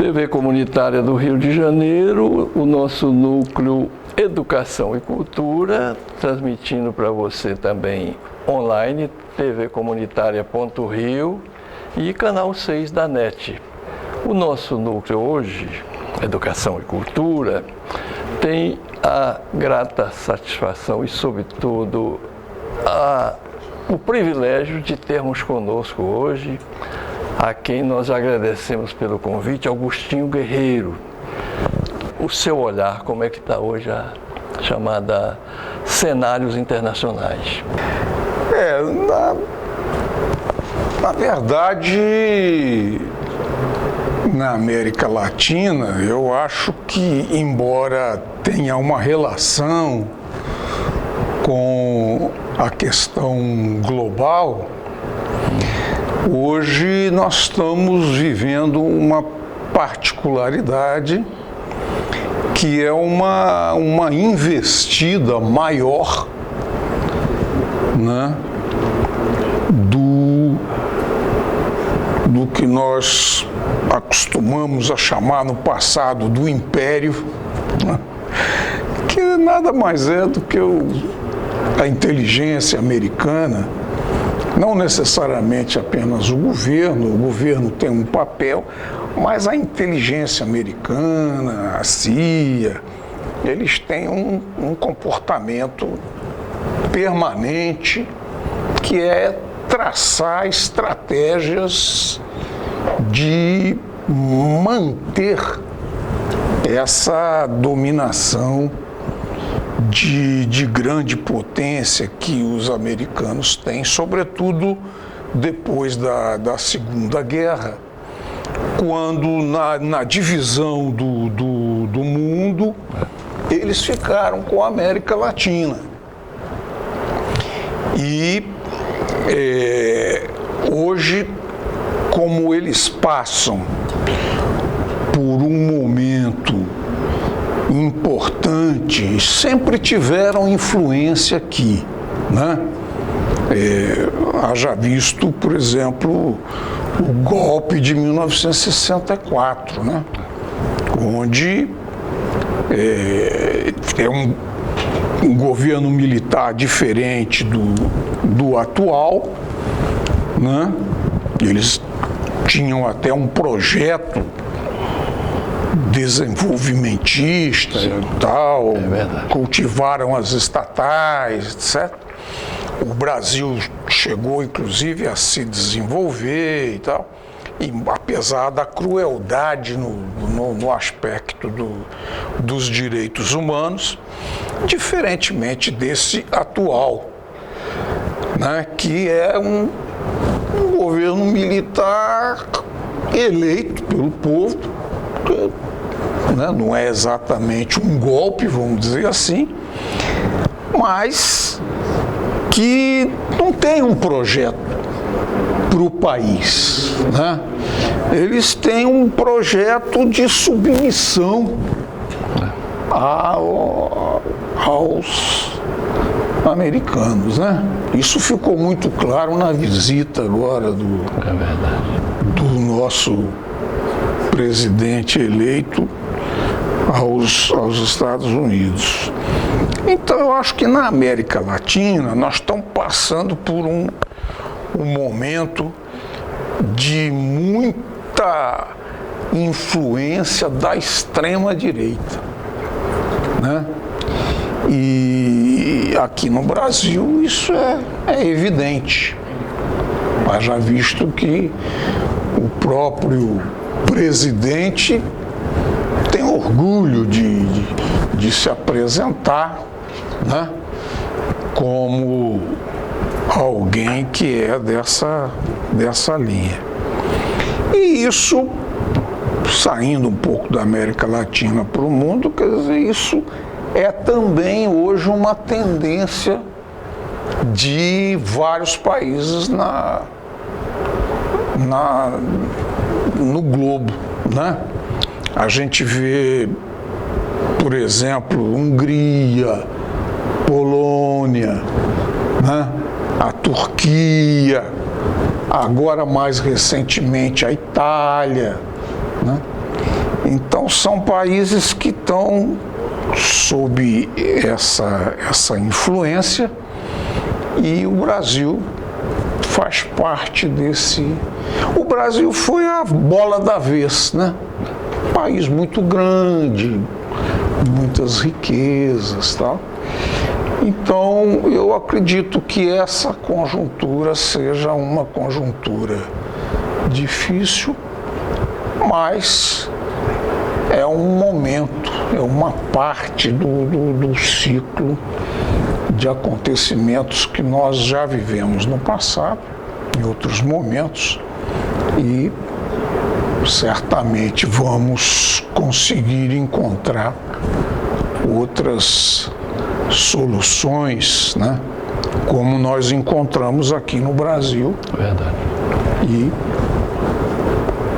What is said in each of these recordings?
TV Comunitária do Rio de Janeiro, o nosso núcleo Educação e Cultura, transmitindo para você também online, tvcomunitaria.rio e canal 6 da NET. O nosso núcleo hoje, Educação e Cultura, tem a grata satisfação e, sobretudo, o privilégio de termos conosco hoje a quem nós agradecemos pelo convite, Augustinho Guerreiro. O seu olhar, como é que está hoje a chamada cenários internacionais? Na verdade, na América Latina, eu acho que, embora tenha uma relação com a questão global, hoje nós estamos vivendo uma particularidade que é uma investida maior, né, do que nós acostumamos a chamar no passado do Império, né, que nada mais é do que a inteligência americana. Não necessariamente apenas o governo tem um papel, mas a inteligência americana, a CIA, eles têm um comportamento permanente que é traçar estratégias de manter essa dominação de grande potência que os americanos têm, sobretudo depois da Segunda Guerra, quando na divisão do mundo eles ficaram com a América Latina. E hoje, como eles passam por um momento importante, sempre tiveram influência aqui, né? Haja visto, por exemplo, o golpe de 1964, né? Onde é um governo militar diferente do atual, né? Eles tinham até um projeto desenvolvimentista e tal, cultivaram as estatais, etc. O Brasil chegou, inclusive, a se desenvolver e tal, e apesar da crueldade no aspecto dos direitos humanos, diferentemente desse atual, né, que é um governo militar eleito pelo povo, né, não é exatamente um golpe, vamos dizer assim, mas que não tem um projeto para o país, né? Eles têm um projeto de submissão aos americanos, né? Isso ficou muito claro na visita agora do nosso presidente eleito aos Estados Unidos. Então, eu acho que na América Latina nós estamos passando por um momento de muita influência da extrema-direita, né? E aqui no Brasil isso é evidente. Haja visto que o próprio presidente tem orgulho de se apresentar, né, como alguém que é dessa linha. E isso, saindo um pouco da América Latina para o mundo, quer dizer, isso é também hoje uma tendência de vários países no globo, né? A gente vê, por exemplo, Hungria, Polônia, né? A Turquia, agora mais recentemente a Itália, né? Então, são países que estão sob essa influência, e o Brasil faz parte desse. O Brasil foi a bola da vez, né? Um país muito grande, muitas riquezas, tal. Então, eu acredito que essa conjuntura seja uma conjuntura difícil, mas é um momento, é uma parte do ciclo de acontecimentos que nós já vivemos no passado, em outros momentos, e certamente vamos conseguir encontrar outras soluções, né? Como nós encontramos aqui no Brasil. Verdade. E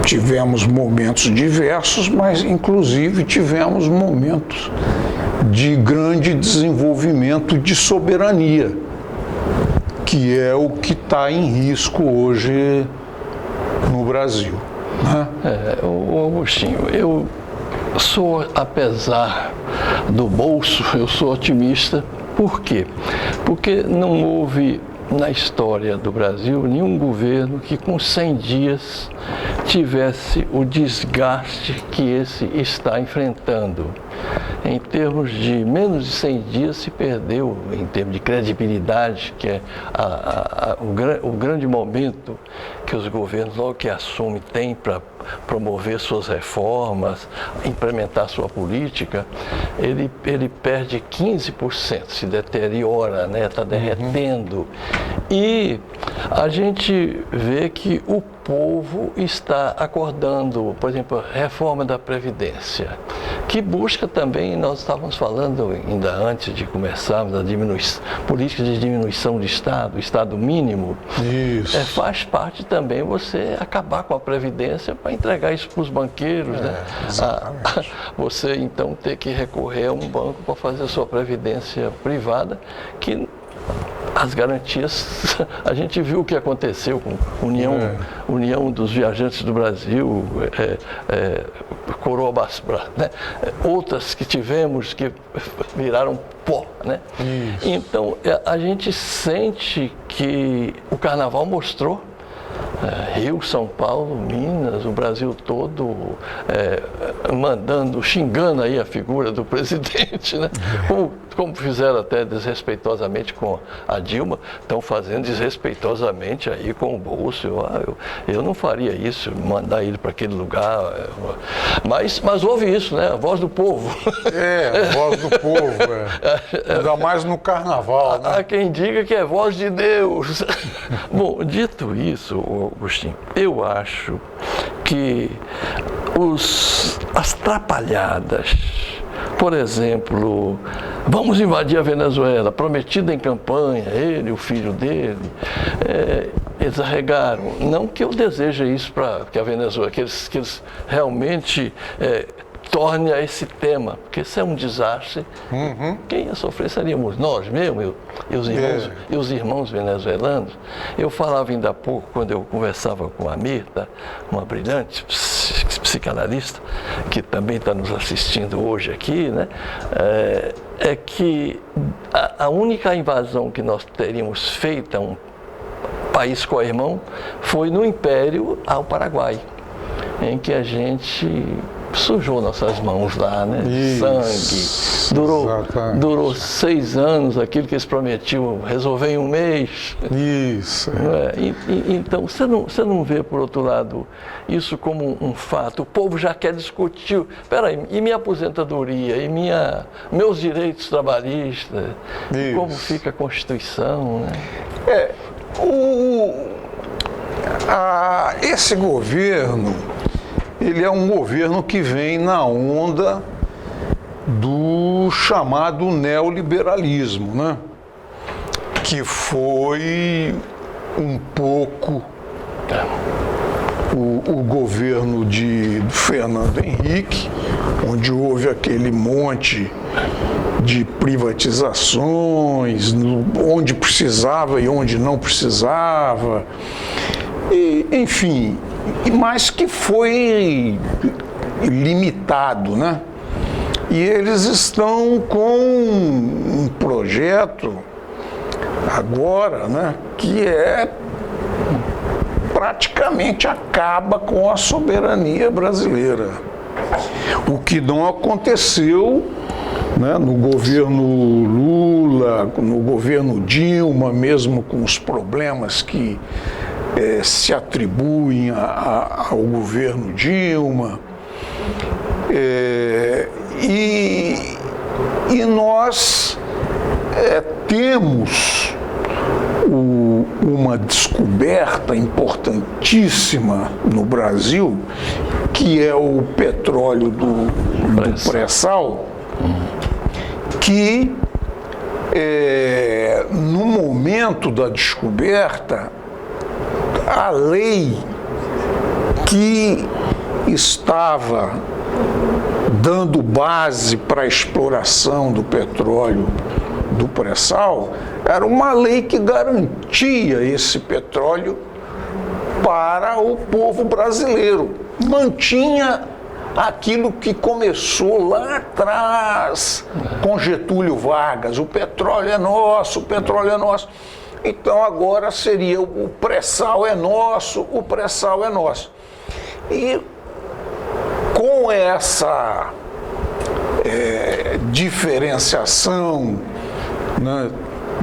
tivemos momentos diversos, mas inclusive tivemos momentos de grande desenvolvimento de soberania, que é o que está em risco hoje no Brasil, né? Augustinho, eu sou, apesar do bolso, eu sou otimista. Por quê? Porque não houve na história do Brasil nenhum governo que com 100 dias tivesse o desgaste que esse está enfrentando. Em termos de menos de 100 dias se perdeu, em termos de credibilidade, que é o grande momento que os governos, logo que assumem, têm para promover suas reformas, implementar sua política, ele perde 15%, se deteriora, né? Está derretendo. E a gente vê que o povo está acordando, por exemplo, a reforma da Previdência, que busca também, nós estávamos falando ainda antes de começarmos, a política de diminuição do Estado mínimo. Isso. Faz parte também você acabar com a Previdência para entregar isso para os banqueiros, né? Você então ter que recorrer a um banco para fazer a sua Previdência privada, que as garantias, a gente viu o que aconteceu com União dos Viajantes do Brasil, Coroa Basbra, né? Outras que tivemos que viraram pó, né? Isso. Então, a gente sente que o Carnaval mostrou, Rio, São Paulo, Minas, o Brasil todo xingando aí a figura do presidente, né? Como fizeram até desrespeitosamente com a Dilma, estão fazendo desrespeitosamente aí com o Bolso. Eu não faria isso, mandar ele para aquele lugar. Mas houve isso, né? A voz do povo. A voz do povo, ainda mais no Carnaval, né? Há quem diga que é voz de Deus. Bom, dito isso, Agostinho, eu acho que as trapalhadas, por exemplo, vamos invadir a Venezuela, prometida em campanha, ele e o filho dele, eles arregaram. Não que eu deseje isso para que a Venezuela, que eles realmente torne a esse tema, porque isso é um desastre. Quem ia sofrer seríamos nós mesmo, e os irmãos venezuelanos. Eu falava ainda há pouco, quando eu conversava com a Mirta, uma brilhante psicanalista, que também está nos assistindo hoje aqui, né? É que a única invasão que nós teríamos feito a um país co-irmão foi no Império ao Paraguai, em que a gente sujou nossas mãos lá, né? Sangue. Durou 6 anos, aquilo que eles prometiam resolver em um mês. Isso. Então, você não vê, por outro lado, isso como um fato. O povo já quer discutir. Peraí, e minha aposentadoria? E meus direitos trabalhistas? Isso. Como fica a Constituição, né? Esse governo, ele é um governo que vem na onda do chamado neoliberalismo, né? Que foi um pouco o governo de Fernando Henrique, onde houve aquele monte de privatizações, onde precisava e onde não precisava, enfim, mas que foi limitado, né? E eles estão com um projeto agora, né, que praticamente acaba com a soberania brasileira. O que não aconteceu, né, no governo Lula, no governo Dilma, mesmo com os problemas que se atribuem ao governo Dilma. E nós temos uma descoberta importantíssima no Brasil, que é o petróleo do pré-sal, que no momento da descoberta, a lei que estava dando base para a exploração do petróleo do pré-sal era uma lei que garantia esse petróleo para o povo brasileiro. Mantinha aquilo que começou lá atrás com Getúlio Vargas: o petróleo é nosso, o petróleo é nosso. Então agora seria o pré-sal é nosso, o pré-sal é nosso. E com essa diferenciação, né,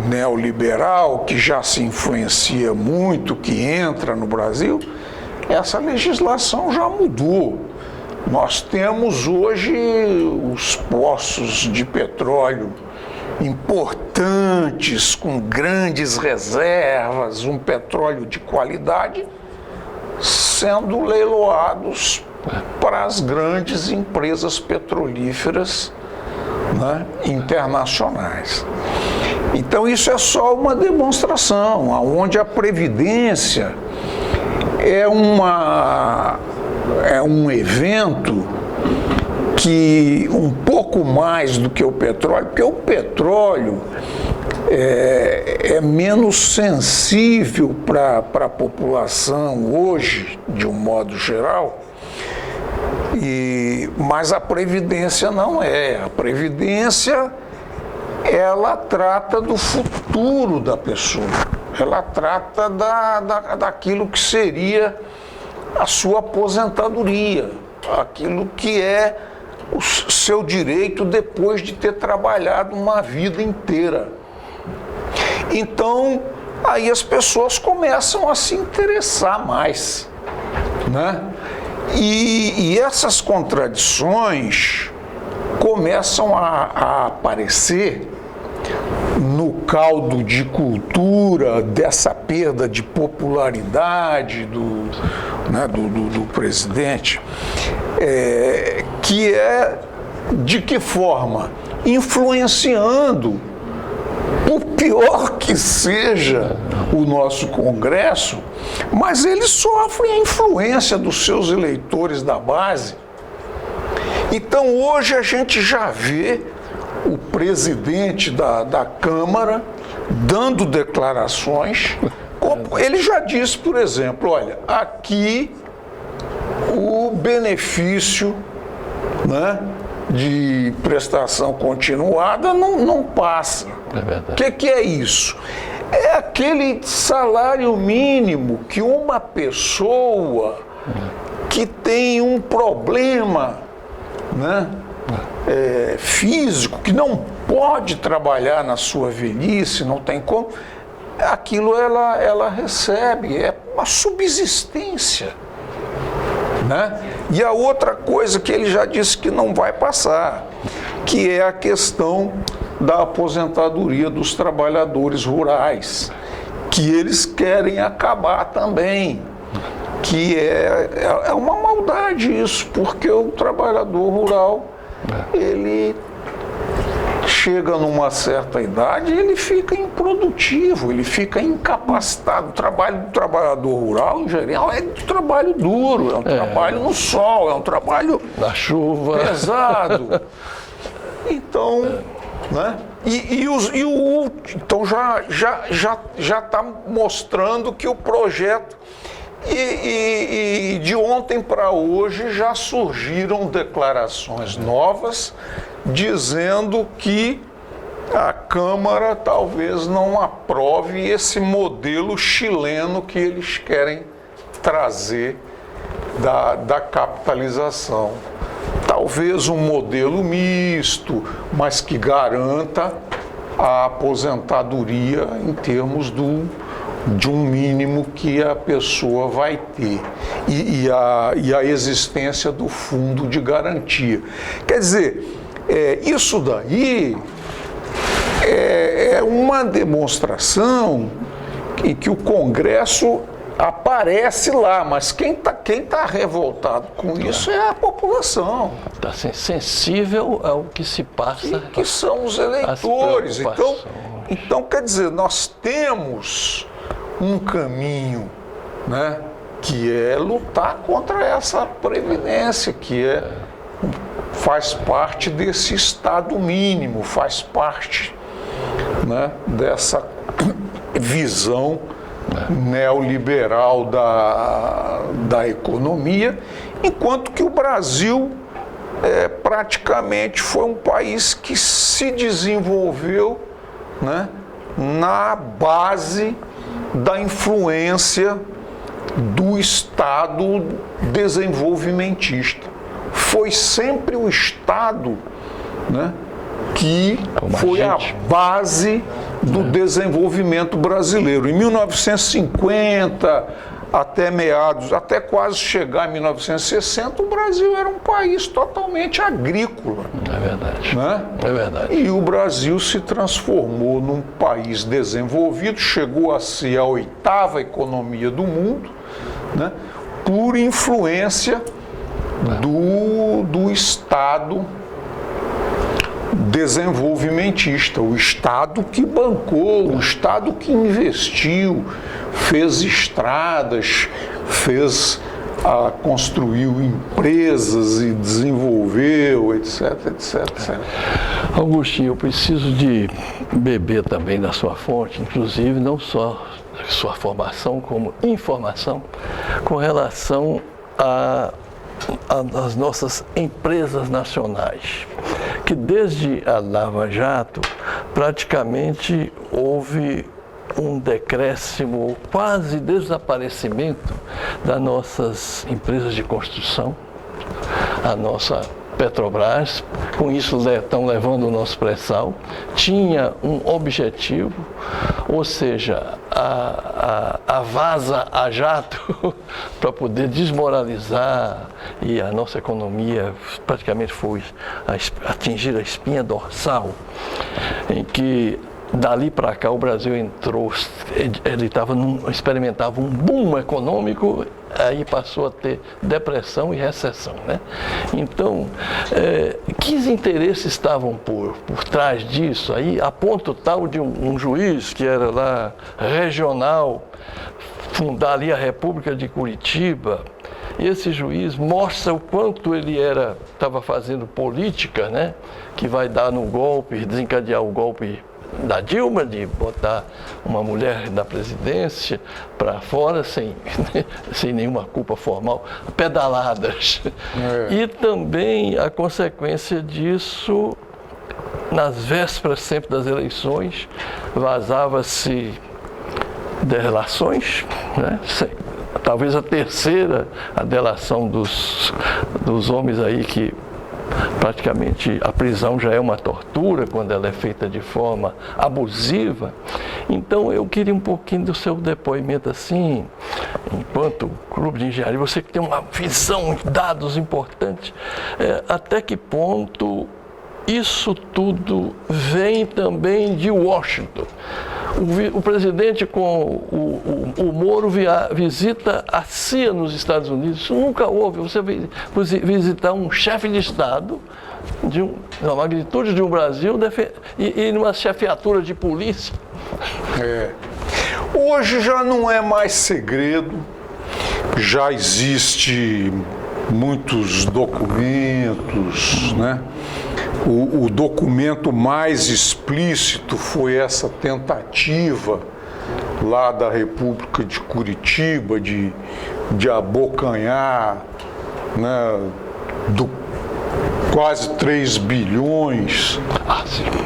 neoliberal, que já se influencia muito, que entra no Brasil, essa legislação já mudou. Nós temos hoje os poços de petróleo importantes, com grandes reservas, um petróleo de qualidade, sendo leiloados para as grandes empresas petrolíferas, né, internacionais. Então isso é só uma demonstração, onde a Previdência é um evento que, um pouco mais do que o petróleo, porque o petróleo é menos sensível para a população hoje, de um modo geral, mas a Previdência não é. A Previdência, ela trata do futuro da pessoa, ela trata daquilo que seria a sua aposentadoria, aquilo que é o seu direito depois de ter trabalhado uma vida inteira. Então, aí as pessoas começam a se interessar mais, né? E essas contradições começam a aparecer no caldo de cultura dessa perda de popularidade do presidente, que é de que forma? Influenciando, por pior que seja o nosso Congresso, mas ele sofre a influência dos seus eleitores da base. Então hoje a gente já vê o presidente da Câmara dando declarações. Ele já disse, por exemplo, olha, aqui o benefício, né, de prestação continuada não passa. É verdade. O que é isso? É aquele salário mínimo que uma pessoa que tem um problema, né, físico, que não pode trabalhar na sua velhice, não tem como, aquilo ela recebe, é uma subsistência, né? E a outra coisa que ele já disse que não vai passar, que é a questão da aposentadoria dos trabalhadores rurais, que eles querem acabar também, que é uma maldade isso, porque o trabalhador rural, ele chega numa certa idade e ele fica improdutivo, ele fica incapacitado. O trabalho do trabalhador rural, em geral, é um trabalho duro, é um trabalho no sol, é um trabalho na chuva, pesado. Então, né? Então já está mostrando que o projeto E de ontem para hoje já surgiram declarações novas dizendo que a Câmara talvez não aprove esse modelo chileno que eles querem trazer da capitalização. Talvez um modelo misto, mas que garanta a aposentadoria em termos de um mínimo que a pessoa vai ter e a existência do fundo de garantia. Quer dizer, isso daí é uma demonstração em que o Congresso aparece lá, mas quem tá revoltado com isso é a população. Está sensível ao que se passa. Que são os eleitores. Então, quer dizer, nós temos um caminho, né, que é lutar contra essa previdência, que faz parte desse Estado mínimo, faz parte, né, dessa visão neoliberal da economia, enquanto que o Brasil praticamente foi um país que se desenvolveu, né, na base da influência do Estado desenvolvimentista. Foi sempre o Estado, né, que foi a base do desenvolvimento brasileiro. Em 1950, até quase chegar em 1960, o Brasil era um país totalmente agrícola. É verdade. Né? É verdade. E o Brasil se transformou num país desenvolvido, chegou a ser a 8ª economia do mundo, né, por influência do Estado desenvolvimentista, o Estado que bancou, o Estado que investiu, fez estradas, construiu empresas e desenvolveu, etc, etc. Augustinho, eu preciso de beber também da sua fonte, inclusive não só sua formação, como informação, com relação às nossas empresas nacionais, que desde a Lava Jato praticamente houve um decréscimo, quase desaparecimento das nossas empresas de construção, a nossa Petrobras, com isso estão levando o nosso pré-sal, tinha um objetivo, ou seja, a vaza a jato para poder desmoralizar, e a nossa economia praticamente foi atingir a espinha dorsal, em que dali para cá o Brasil entrou, ele experimentava um boom econômico, aí passou a ter depressão e recessão, né? Então, que interesses estavam por trás disso? Aí, a ponto tal de um juiz que era lá regional, fundar ali a República de Curitiba, e esse juiz mostra o quanto ele estava fazendo política, né? Que vai dar no golpe, desencadear o golpe da Dilma, de botar uma mulher da presidência para fora sem nenhuma culpa formal, pedaladas. E também a consequência disso, nas vésperas sempre das eleições, vazava-se delações, né? Talvez a terceira, a delação dos homens aí que praticamente a prisão já é uma tortura quando ela é feita de forma abusiva. Então eu queria um pouquinho do seu depoimento assim, enquanto clube de engenharia, você que tem uma visão, dados importantes, até que ponto isso tudo vem também de Washington. O presidente com o Moro visita a CIA nos Estados Unidos. Isso nunca houve. Você visitar um chefe de Estado da magnitude de um Brasil e numa chefiatura de polícia. Hoje já não é mais segredo, já existe muitos documentos, né? O documento mais explícito foi essa tentativa lá da República de Curitiba, de abocanhar, né, do quase 3 bilhões,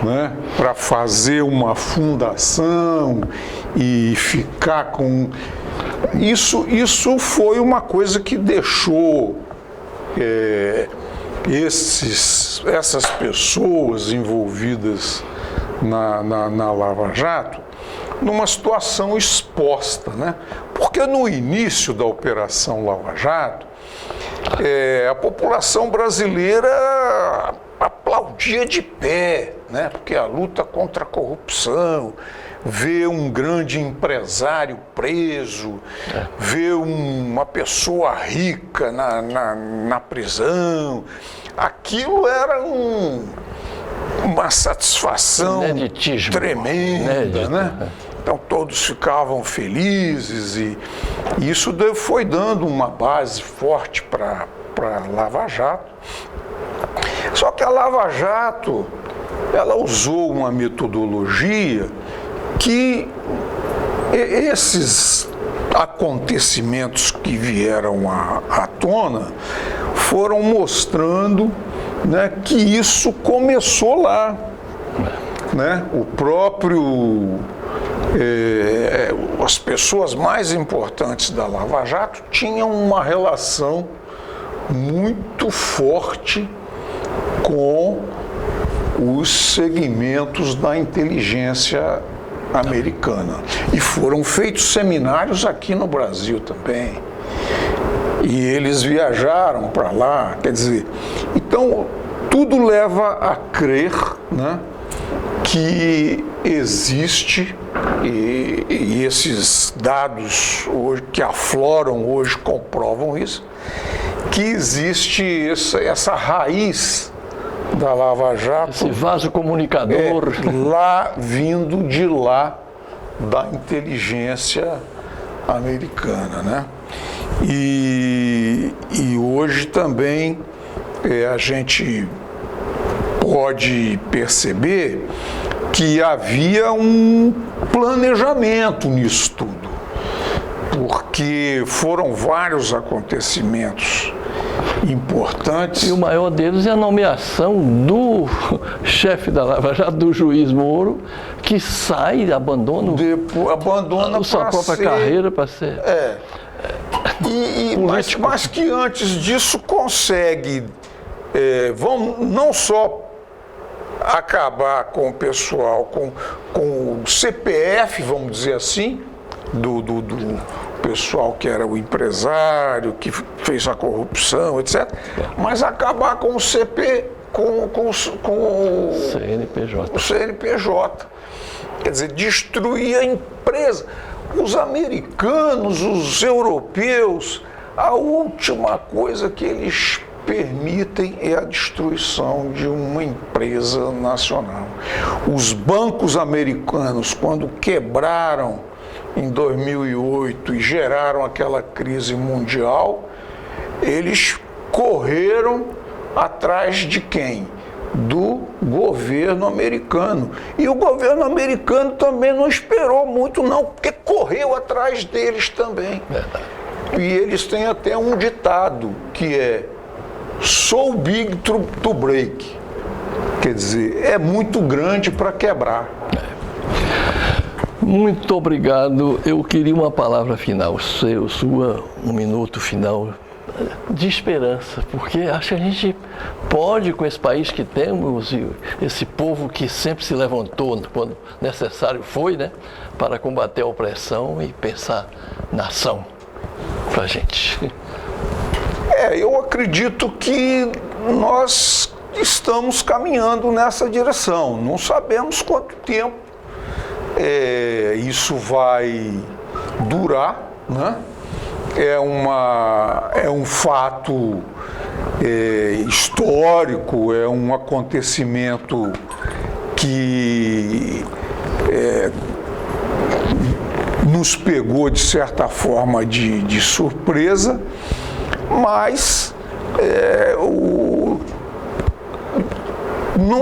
né, para fazer uma fundação e ficar com... Isso foi uma coisa que deixou essas pessoas envolvidas na Lava Jato numa situação exposta, né? Porque no início da Operação Lava Jato, a população brasileira aplaudia de pé, né? Porque a luta contra a corrupção, ver um grande empresário preso, ver uma pessoa rica na prisão, aquilo era uma satisfação tremenda, né? Então todos ficavam felizes e isso foi dando uma base forte para a Lava Jato. Só que a Lava Jato, ela usou uma metodologia que esses acontecimentos que vieram à tona foram mostrando, né, que isso começou lá, né? O próprio as pessoas mais importantes da Lava Jato tinham uma relação muito forte com os segmentos da inteligência americana. E foram feitos seminários aqui no Brasil também. E eles viajaram para lá, quer dizer, então tudo leva a crer, né, que existe, e esses dados hoje, que afloram hoje comprovam isso, que existe essa raiz da Lava Jato, esse vaso comunicador, vindo de lá da inteligência americana, né? E hoje também a gente pode perceber que havia um planejamento nisso tudo, porque foram vários acontecimentos importantes. E o maior deles é a nomeação do chefe da Lava Jato, do juiz Moro, que sai, abandona a sua própria carreira para ser... Mas que antes disso consegue, não só acabar com o pessoal, com o CPF, vamos dizer assim, do pessoal que era o empresário, que fez a corrupção, etc., mas acabar com o com o CNPJ. Quer dizer, destruir a empresa. Os americanos, os europeus, a última coisa que eles permitem é a destruição de uma empresa nacional. Os bancos americanos, quando quebraram em 2008 e geraram aquela crise mundial, eles correram atrás de quem? Do governo americano. E o governo americano também não esperou muito não, porque correu atrás deles também. E eles têm até um ditado que é "so big to break", quer dizer, é muito grande para quebrar. Muito obrigado. Eu queria uma palavra final, um minuto final de esperança, porque acho que a gente pode, com esse país que temos, e esse povo que sempre se levantou quando necessário foi, né, para combater a opressão e pensar nação para a gente. Eu acredito que nós estamos caminhando nessa direção. Não sabemos quanto tempo isso vai durar, né? É um fato histórico, é um acontecimento que nos pegou, de certa forma, de surpresa, mas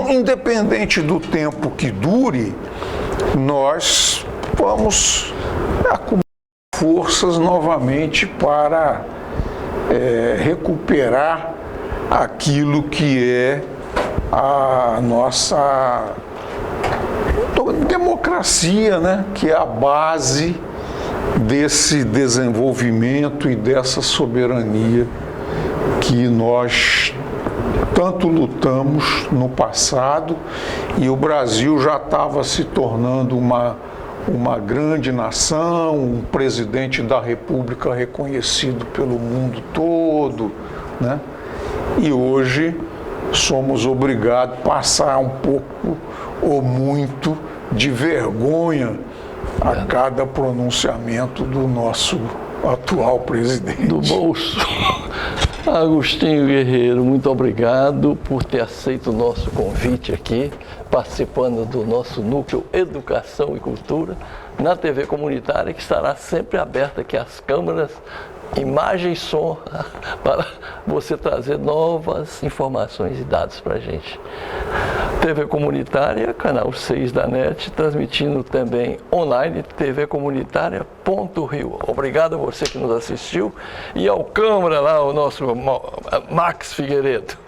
independente do tempo que dure, nós vamos acumular forças novamente para recuperar aquilo que é a nossa democracia, né? Que é a base desse desenvolvimento e dessa soberania que nós tanto lutamos no passado, e o Brasil já estava se tornando uma grande nação, um presidente da República reconhecido pelo mundo todo, né? E hoje somos obrigados a passar um pouco ou muito de vergonha a cada pronunciamento do nosso atual presidente. Do bolso. Agostinho Guerreiro, muito obrigado por ter aceito o nosso convite aqui, participando do nosso núcleo Educação e Cultura, na TV Comunitária, que estará sempre aberta aqui as câmeras, imagem e som, para você trazer novas informações e dados para a gente. TV Comunitária, canal 6 da NET, transmitindo também online, tvcomunitaria.rio. Obrigado a você que nos assistiu e ao câmera lá, o nosso Max Figueiredo.